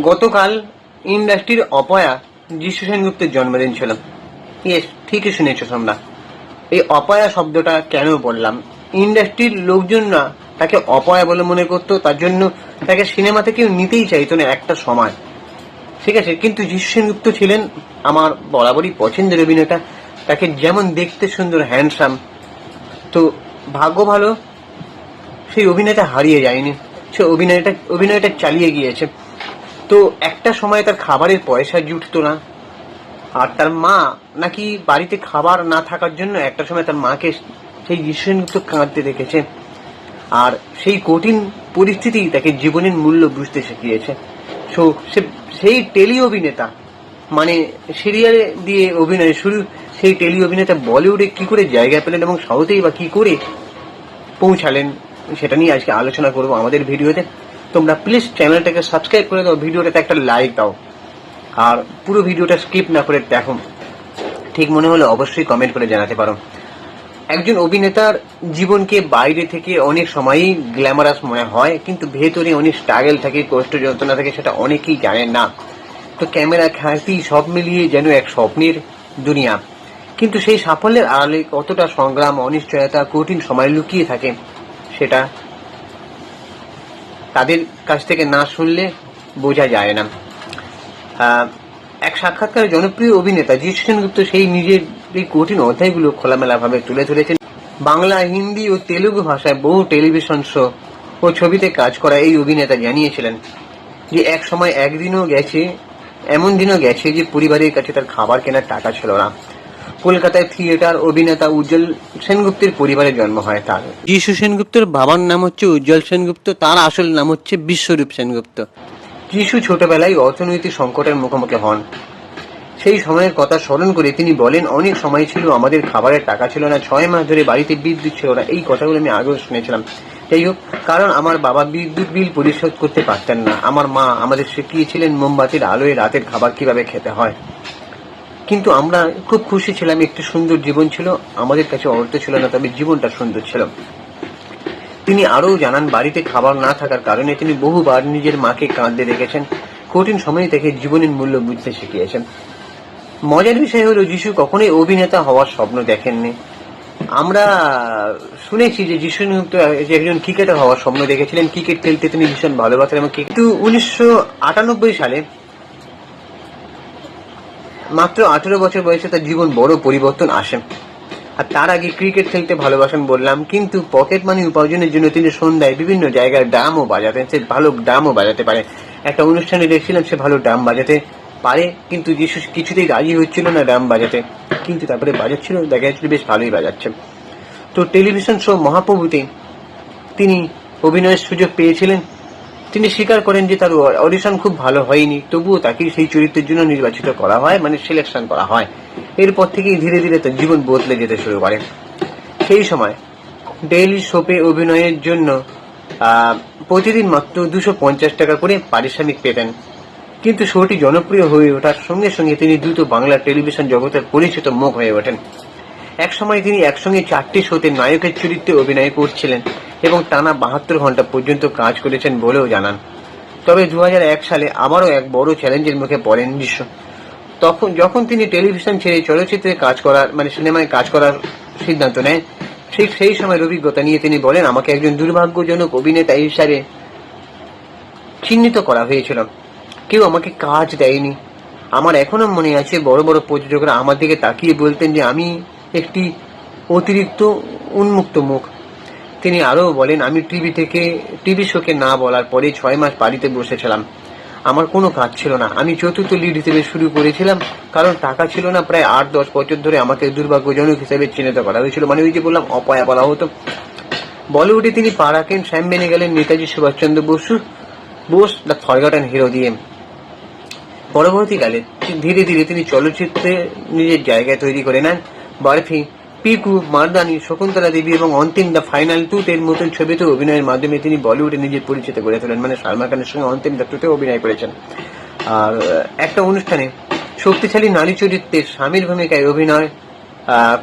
গতকাল ইন্ডাস্ট্রির অপয়া যিশু সেনগুপ্তের জন্মদিন ছিল। ইয়েস, ঠিকই শুনেছ তোমরা। এই অপয়া শব্দটা কেন বললাম? ইন্ডাস্ট্রির লোকজনরা তাকে অপয়া বলে মনে করতো, তার জন্য তাকে সিনেমাতে কেউ নিতেই চাইতো না একটা সময়, ঠিক আছে। কিন্তু যিশু সেনগুপ্ত ছিলেন আমার বরাবরই পছন্দের অভিনেতা। তাকে যেমন দেখতে সুন্দর, হ্যান্ডসাম, তো ভাগ্য ভালো সেই অভিনেতা হারিয়ে যায়নি, সে অভিনয়টা চালিয়ে গিয়েছে। তো একটা সময় তার খাবারের পয়সা জুটতো না, আর তার মা নাকি বাড়িতে খাবার না থাকার জন্য একটা সময় তার মাকে সেই যিশু সেনগুপ্ত কাঁদতে দেখেছে। আর সেই কঠিন পরিস্থিতি তাকে জীবনের মূল্য বুঝতে শিখিয়েছে। সো সেই টেলি অভিনেতা, মানে সিরিয়ালে দিয়ে অভিনয় শুরু, সেই টেলি অভিনেতা বলিউডে কি করে জায়গা পেলেন এবং সাউথেই বা কি করে পৌঁছালেন, সেটা নিয়ে আজকে আলোচনা করবো আমাদের ভিডিওতে। তোমরা প্লিজ চ্যানেলটাকে সাবস্ক্রাইব করে দাও, ভিডিওটাতে একটা লাইক দাও, আর পুরো ভিডিওটা স্কিপ না করে দেখো। ঠিক মনে হলে অবশ্যই কমেন্ট করে জানাতে পারো। একজন অভিনেতার জীবনকে বাইরে থেকে অনেক সময়ই গ্ল্যামারাস মনে হয়, কিন্তু ভেতরে অনেক স্ট্রাগল থাকে, কষ্ট যন্ত্রণা থাকে, সেটা অনেকেই জানেন না। তো ক্যামেরা, খ্যাতি সব মিলিয়ে যেন এক স্বপ্নের দুনিয়া, কিন্তু সেই সাফল্যের আড়ালে কতটা সংগ্রাম, অনিশ্চয়তা, কঠিন সময় লুকিয়ে থাকে, সেটা তাদের কাছ থেকে না শুনলে বোঝা যায় না। এক সাক্ষাৎকারে জনপ্রিয় অভিনেতা যিশু সেনগুপ্ত সেই নিজের এই কঠিন অধ্যায়গুলো খোলামেলাভাবে তুলে ধরেছেন। বাংলা, হিন্দি ও তেলুগু ভাষায় বহু টেলিভিশন শো ও ছবিতে কাজ করা এই অভিনেতা জানিয়েছিলেন যে এক সময় এমন দিনও গেছে যে পরিবারের কাছে তার খাবার কেনার টাকা ছিল না। কলকাতায় থিয়েটার অভিনেতা উজ্জ্বল সেনগুপ্তের পরিবারে জন্ম হয় তার। যিশু সেনগুপ্তের বাবার নাম হচ্ছে উজ্জ্বল সেনগুপ্ত, তার আসল নাম হচ্ছে বিশ্বরূপ সেনগুপ্ত। যিশু ছোটবেলায় অর্থনৈতিক সংকটের মুখোমুখি হন। সেই সময়ের কথা স্মরণ করে তিনি বলেন, অনেক সময় ছিল আমাদের খাবারের টাকা ছিল না, 6 মাস ধরে বাড়িতে বিদ্যুৎ ছিল না। এই কথাগুলো আমি আগেও শুনেছিলাম। যাই হোক, কারণ আমার বাবা বিদ্যুৎ বিল পরিশোধ করতে পারতেন না। আমার মা আমাদের শিখিয়েছিলেন মোমবাতির আলোয় রাতের খাবার কিভাবে খেতে হয়। কিন্তু আমরা খুব খুশি ছিলাম, একটি সুন্দর জীবন ছিল। আমাদের কাছে অর্থ ছিল না, তবে জীবনটা সুন্দর ছিল। তিনি আরও জানান, বাড়িতে খাবার না থাকার কারণে তিনি বহুবার নিজের মাকে কাঁদতে দেখেছেন। কঠিন সময়ে থেকে জীবনের মূল্য বুঝতে শিখিয়েছেন। মজার বিষয় হলো, যিশু কখনোই অভিনেতা হওয়ার স্বপ্ন দেখেননি। আমরা শুনেছি যে যিশু যে একজন ক্রিকেটার হওয়ার স্বপ্ন দেখেছিলেন, ক্রিকেট খেলতে তিনি ভীষণ ভালোবাসেন। এবং কিন্তু 1998 সালে মাত্র 18 বছর বয়সে তার জীবন বড় পরিবর্তন আসে। আর তার আগে ক্রিকেট খেলতে ভালোবাসেন বললাম, কিন্তু পকেট মানি উপার্জনের জন্য তিনি সন্ধ্যায় বিভিন্ন জায়গায় ড্রামও বাজাতেন। সে ভালো ড্রামও বাজাতে পারে। একটা অনুষ্ঠানে দেখছিলাম সে ভালো ড্রাম বাজাতে পারে, কিন্তু যিশু কিছুতেই রাজি হচ্ছিল না ড্রাম বাজাতে, কিন্তু তারপরে বাজাচ্ছিল, দেখা যাচ্ছিল বেশ ভালোই বাজাচ্ছে। তো টেলিভিশন শো মহাপ্রভুতে তিনি অভিনয়ের সুযোগ পেয়েছিলেন। তিনি স্বীকার করেন যে তার অডিশন খুব ভালো হয়নি, তবুও তাকে সেই চরিত্রের জন্য নির্বাচিত করা হয়, মানে সিলেকশন করা হয়। এরপর থেকেই ধীরে ধীরে তার জীবন বদলে যেতে শুরু করে। সেই সময় ডেইলি শোপে অভিনয়ের জন্য প্রতিদিন মাত্র 250 টাকা করে পারিশ্রমিক পেতেন। কিন্তু শোটি জনপ্রিয় হয়ে ওঠার সঙ্গে সঙ্গে তিনি দ্রুত বাংলা টেলিভিশন জগতের পরিচিত মুখ হয়ে ওঠেন। এক সময় তিনি একসঙ্গে 4টি শোতে নায়কের চরিত্রে অভিনয় করছিলেন এবং টানা 72 ঘন্টা পর্যন্ত কাজ করেছেন বলেও জানান। তবে 2001 সালে আবারও এক বড় চ্যালেঞ্জের মুখে পড়েন যিশু। যখন তিনি টেলিভিশন ছেড়ে চলচ্চিত্রে কাজ করার, মানে সিনেমায় কাজ করার সিদ্ধান্ত নেয়, সেই সময়ের অভিজ্ঞতা নিয়ে তিনি বলেন, আমাকে একজন দুর্ভাগ্যজনক অভিনেতা হিসাবে চিহ্নিত করা হয়েছিল। কেউ আমাকে কাজ দেয়নি। আমার এখনো মনে আছে, বড় বড় প্রযোজকরা আমার দিকে তাকিয়ে বলতেন যে আমি একটি অতিরিক্ত উন্মুক্ত মুখ। তিনি আরও বলেন, আমি টিভি শোকে না বলার পরে 6 মাস বাড়িতে বসেছিলাম। আমার কোনো কাজ ছিল না। আমি চতুর্থ লিড হিসেবে শুরু করেছিলাম, কারণ টাকা ছিল না। প্রায় 8-10 বছর ধরে আমাকে দুর্ভাগ্যজনক হিসেবে চিহ্নিত করা হয়েছিল, মানে ওই যে বললাম অপয়া বলা হতো। বলিউডে তিনি পা রাখেন শ্যাম বেনেগালের Netaji Subhash Chandra Bose the forgotten hero দিয়ে। পরবর্তীকালে ধীরে ধীরে তিনি চলচ্চিত্রে নিজের জায়গায় তৈরি করে নেন। বরফি, পিকু, মারদানি, শকুন্তলা দেবী এবং অন্তিম দ্য ফাইনাল ট্রুথের মতন ছবিতে অভিনয়ের মাধ্যমে তিনি বলিউডে নিজের পরিচিত করে তোলেন। মানে সালমান খানের সঙ্গে অন্তিম দ্য ট্রুথে অভিনয় করেছেন। আর একটা অনুষ্ঠানে শক্তিশালী নারী চরিত্রের স্বামীর ভূমিকায় অভিনয়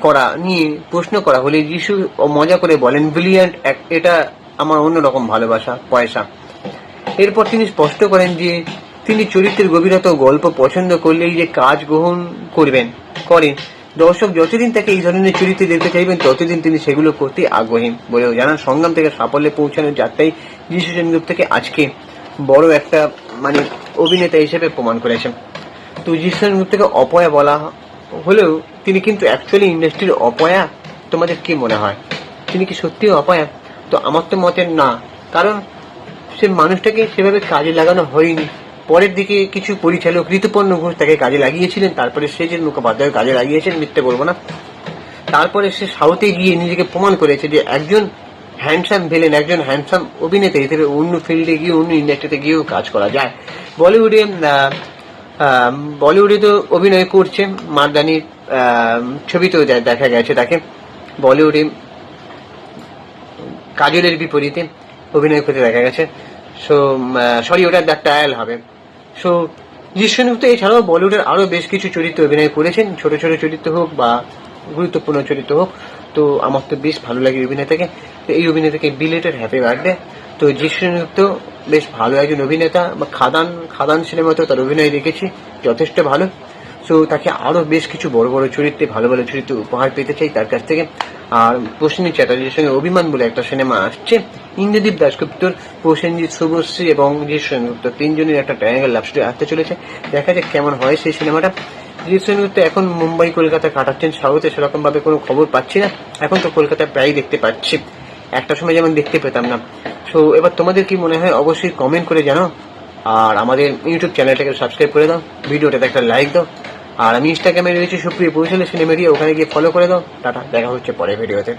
করা নিয়ে প্রশ্ন করা হলে যিশু মজা করে বলেন, ব্রিলিয়ান্ট, এটা আমার অন্যরকম ভালোবাসা, পয়সা। এরপর তিনি স্পষ্ট করেন যে তিনি চরিত্রের গভীরতা ও গল্প পছন্দ করলেই যে কাজ গ্রহণ করেন। দর্শক যতদিন তাকে এই ধরনের চরিত্রে দেখতে চাইবেন ততদিন তিনি সেগুলো করতে আগ্রহী বলেও জানান। সংগ্রাম থেকে সাফল্যে পৌঁছানোর যাত্রায় যিশু সেনগুপ্তকে আজকে বড় একটা অভিনেতা হিসেবে প্রমাণ করেছেন। তো যিশু সেনগুপ্তকে অপয়া বলা হলেও তিনি কিন্তু অ্যাকচুয়ালি ইন্ডাস্ট্রির অপয়া। তোমাদের কি মনে হয়, তিনি কি সত্যি অপয়া? তো আমার তো মতের না, কারণ সে মানুষটাকে সেভাবে কাজে লাগানো হয়নি। পরের দিকে কিছু পরিচালক ঋতুপর্ণ ঘোষ তাকে কাজে লাগিয়েছিলেন, তারপরে সে যে মুখোপাধ্যায় কাজে লাগিয়েছেন, মিথ্যে বলবো না। তারপরে সে সাউথে গিয়ে নিজেকে প্রমাণ করেছে যে একজন হ্যান্ডসাম ভিলেন, একজন হ্যান্ডসাম অভিনেতা হিসেবে অন্য ফিল্ডে গিয়ে অন্য ইন্ডাস্ট্রিতে গিয়েও কাজ করা যায়। বলিউডে তো অভিনয় করছে, মারদানির ছবিতেও দেখা গেছে তাকে বলিউডে কাজলের বিপরীতে অভিনয় করতে দেখা গেছে। সরি, ওটা দ্য ট্রায়াল হবে। যিশু সেনগুপ্ত এছাড়াও বলিউডের আরো বেশ কিছু চরিত্রে অভিনয় করেছেন, ছোট ছোট চরিত্র হোক বা গুরুত্বপূর্ণ চরিত্র হোক। তো আমার তো বেশ ভালো লাগে অভিনেতাকে। তো এই অভিনেতাকে বিলেটেড হ্যাপি বার্থডে। তো যিশু সেনগুপ্ত বেশ ভালো একজন অভিনেতা, বা খাদান সিনেমাতেও তার অভিনয় দেখেছি, যথেষ্ট ভালো। তাকে আরো বেশ কিছু বড় বড় চরিত্রে, ভালো ভালো চরিত্র উপহার পেতে চাই তার কাছ থেকে। আর প্রসেনজিৎ চ্যাটার্জির সঙ্গে অভিমান বলে একটা সিনেমা আসছে, ইন্দ্রদীপ দাশগুপ্তর, প্রসেনজিৎ, শুভশ্রী এবং যিশু সেনগুপ্ত তিনজনের একটা ট্রায়াঙ্গেল লাভ স্টোরি আসতে চলেছে। দেখা যাক কেমন হয় সেই সিনেমাটা। যিশু সেনগুপ্ত এখন মুম্বাই কলকাতা কাটাচ্ছেন, সাউথে সেরকম ভাবে কোনো খবর পাচ্ছি না। এখন তো কলকাতা প্রায় দেখতে পাচ্ছি, একটা সময় যেমন দেখতে পেতাম না। এবার তোমাদের কি মনে হয় অবশ্যই কমেন্ট করে জানাও। আর আমাদের ইউটিউব চ্যানেলটাকে সাবস্ক্রাইব করে দাও, ভিডিওটাতে একটা লাইক দাও। আর আমি ইনস্টাগ্রামে রয়েছি সুপ্রিয় পৌঁছালে সিনেমেরিয়া, ওখানে গিয়ে ফলো করে দাও। টাটা, দেখা হচ্ছে পরের ভিডিওতে।